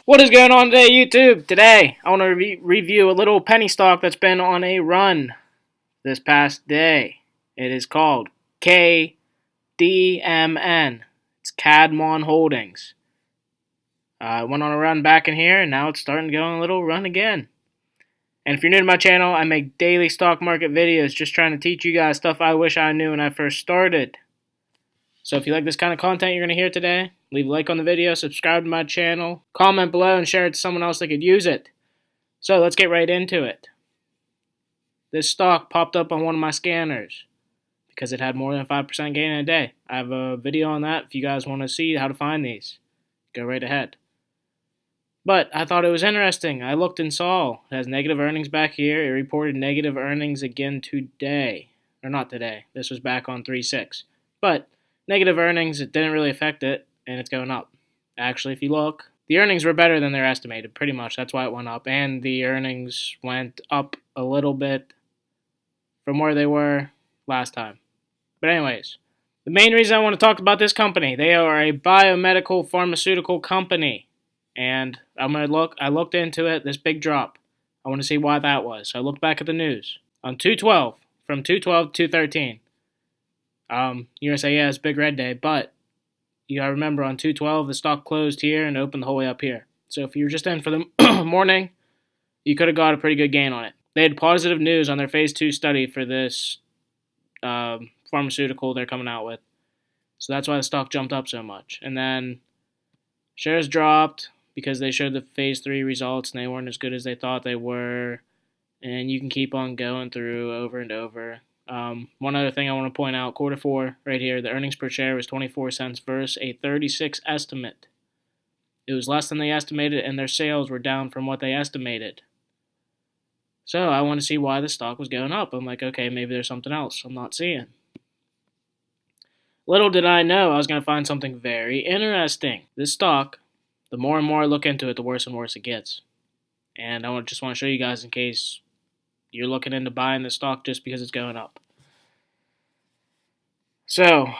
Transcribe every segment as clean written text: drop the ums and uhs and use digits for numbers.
What is going on today, YouTube? Today, I want to review a little penny stock that's been on a run this past day. It is called KDMN. It's Kadmon Holdings. It went on a run back in here, and now it's starting to go on a little run again. And if you're new to my channel, I make daily stock market videos just trying to teach you guys stuff I wish I knew when I first started. So if you like this kind of content you're going to hear today, leave a like on the video, subscribe to my channel, comment below, and share it to someone else that could use it. So let's get right into it. This stock popped up on one of my scanners because it had more than 5% gain in a day. I have a video on that if you guys want to see how to find these. Go right ahead. But I thought it was interesting. I looked and saw it has negative earnings back here. It reported negative earnings again today. Or not today. This was back on 3/6. But negative earnings, it didn't really affect it, and it's going up. Actually, if you look, the earnings were better than they're estimated, pretty much. That's why it went up. And the earnings went up a little bit from where they were last time. But anyways, the main reason I want to talk about this company, they are a biomedical pharmaceutical company. And I looked into it, this big drop. I want to see why that was. So I looked back at the news. On 2/12, from 2/12 to 2/13. You're going to say, yeah, it's Big Red Day, but you got to remember on 2/12, the stock closed here and opened the whole way up here. So if you're just in for the morning, you could have got a pretty good gain on it. They had positive news on their phase 2 study for this pharmaceutical they're coming out with. So that's why the stock jumped up so much. And then shares dropped because they showed the phase 3 results and they weren't as good as they thought they were. And you can keep on going through over and over. One other thing I want to point out, Q4 right here, the earnings per share was 24 cents versus a 36 estimate. It was less than they estimated, and their sales were down from what they estimated. So I want to see why the stock was going up. I'm like, okay, maybe there's something else I'm not seeing. Little did I know I was going to find something very interesting. This stock, the more and more I look into it, the worse and worse it gets. And I just want to show you guys in case you're looking into buying the stock just because it's going up. So,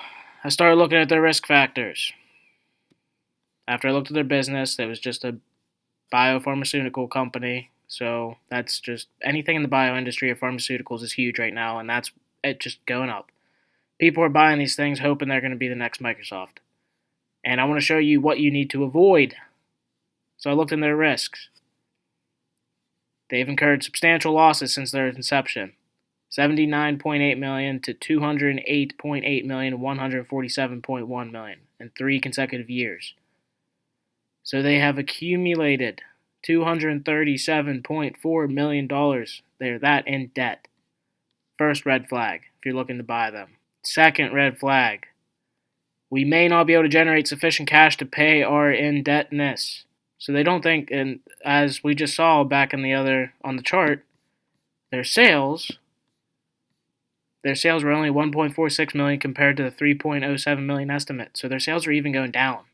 I started looking at their risk factors. After I looked at their business, it was just a biopharmaceutical company. So, that's just anything in the bio industry or pharmaceuticals is huge right now, and that's it just going up. People are buying these things hoping they're going to be the next Microsoft. And I want to show you what you need to avoid. So, I looked in their risks. They've incurred substantial losses since their inception, $79.8 million to $208.8 million to $147.1 million in 3 consecutive years. So they have accumulated $237.4 million. They're that in debt. First red flag, if you're looking to buy them. Second red flag, we may not be able to generate sufficient cash to pay our indebtedness. So they don't think, and as we just saw back on the chart, their sales were only 1.46 million compared to the 3.07 million estimate. So their sales are even going down.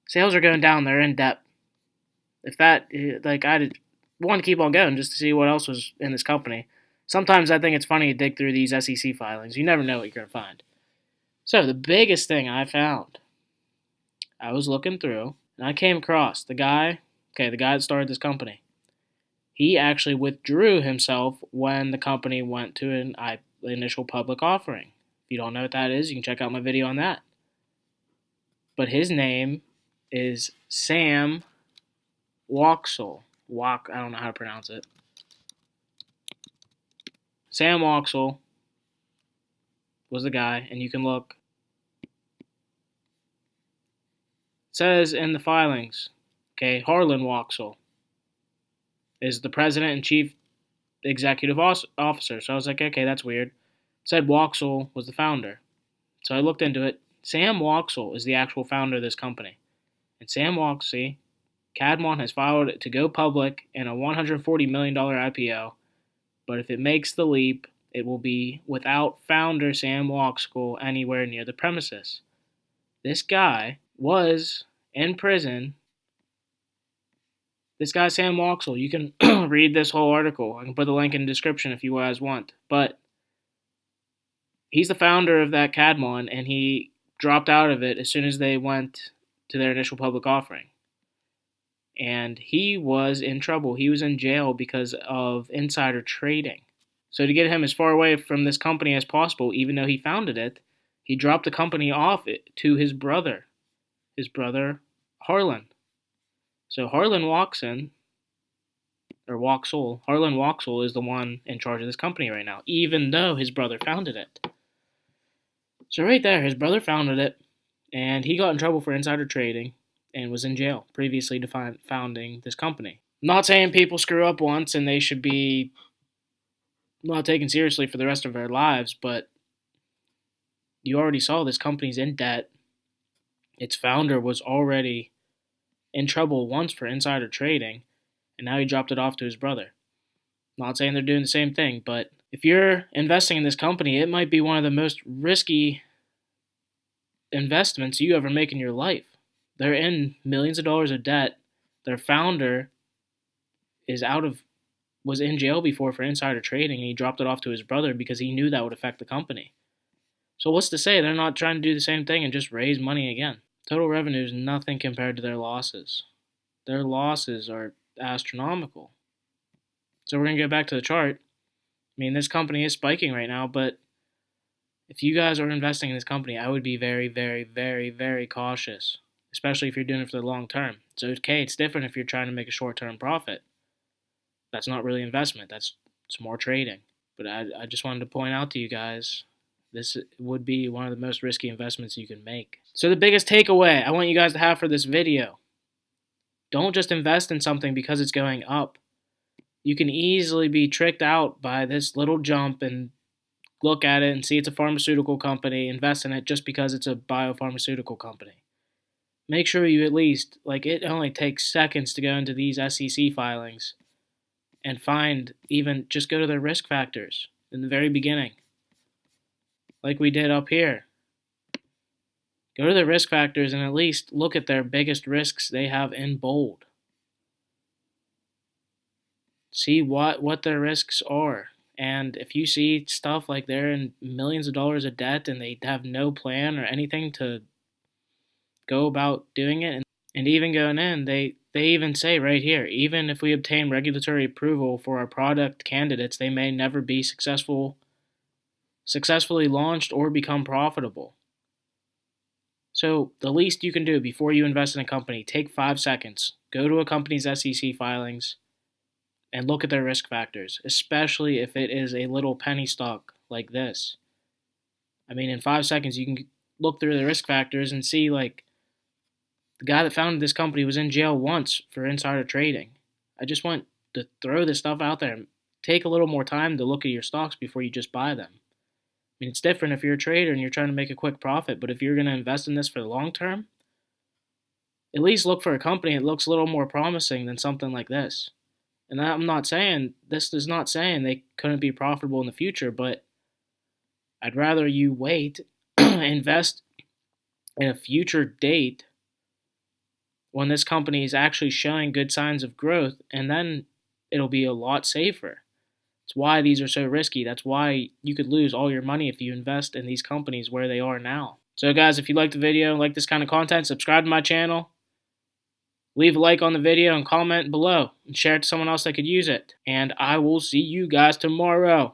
Sales are going down. They're in debt. If that, I want to keep on going just to see what else was in this company. Sometimes I think it's funny to dig through these SEC filings. You never know what you're going to find. So the biggest thing I found, I was looking through, and I came across the guy that started this company. He actually withdrew himself when the company went to an initial public offering. If you don't know what that is, you can check out my video on that. But his name is Sam Wachsel. I don't know how to pronounce it. Sam Wachsel was the guy, and you can look. It says in the filings, Harlan Wachsel is the president and chief executive officer. So I was like, okay, that's weird. It said Wachsel was the founder. So I looked into it. Sam Wachsel is the actual founder of this company. And Sam Wachsel, Kadmon has filed to go public in a $140 million IPO. But if it makes the leap, it will be without founder Sam Wachsel anywhere near the premises. This guy was in prison. This guy, Sam Wachsel, you can read this whole article. I can put the link in the description if you guys want. But he's the founder of that Kadmon, and he dropped out of it as soon as they went to their initial public offering. and he was in trouble. He was in jail because of insider trading. So to get him as far away from this company as possible, even though he founded it, he dropped the company off it to his brother Harlan. So Harlan Waxel is the one in charge of this company right now, even though his brother founded it. So right there, his brother founded it, and he got in trouble for insider trading and was in jail previously to founding this company. I'm not saying people screw up once and they should be not taken seriously for the rest of their lives, but you already saw this company's in debt. Its founder was already in trouble once for insider trading, and now he dropped it off to his brother. Not saying they're doing the same thing, but if you're investing in this company, it might be one of the most risky investments you ever make in your life. They're in millions of dollars of debt. Their founder was in jail before for insider trading, and he dropped it off to his brother because he knew that would affect the company. So what's to say they're not trying to do the same thing and just raise money again? Total revenue is nothing compared to their losses. Their losses are astronomical. So we're going to go back to the chart. I mean, this company is spiking right now, but if you guys are investing in this company, I would be very, very, very, very cautious, especially if you're doing it for the long term. So, okay, it's different if you're trying to make a short-term profit. That's not really investment. It's more trading. But I just wanted to point out to you guys, this would be one of the most risky investments you can make. So the biggest takeaway I want you guys to have for this video, don't just invest in something because it's going up. You can easily be tricked out by this little jump and look at it and see it's a pharmaceutical company, invest in it just because it's a biopharmaceutical company. Make sure you at least, it only takes seconds to go into these SEC filings and just go to their risk factors in the very beginning, like we did up here. Go to the risk factors and at least look at their biggest risks they have in bold. See what their risks are. And if you see stuff like they're in millions of dollars of debt and they have no plan or anything to go about doing it, and even going in, they even say right here, even if we obtain regulatory approval for our product candidates, they may never be successfully launched or become profitable. So the least you can do before you invest in a company, take 5 seconds, go to a company's SEC filings, and look at their risk factors, especially if it is a little penny stock like this. I mean, in 5 seconds, you can look through the risk factors and see, the guy that founded this company was in jail once for insider trading. I just want to throw this stuff out there and take a little more time to look at your stocks before you just buy them. I mean, it's different if you're a trader and you're trying to make a quick profit, but if you're going to invest in this for the long term, at least look for a company that looks a little more promising than something like this. And this is not saying they couldn't be profitable in the future, but I'd rather you wait, invest in a future date when this company is actually showing good signs of growth, and then it'll be a lot safer. That's why these are so risky. That's why you could lose all your money if you invest in these companies where they are now. So guys, if you liked the video and like this kind of content, subscribe to my channel. Leave a like on the video and comment below and share it to someone else that could use it. And I will see you guys tomorrow.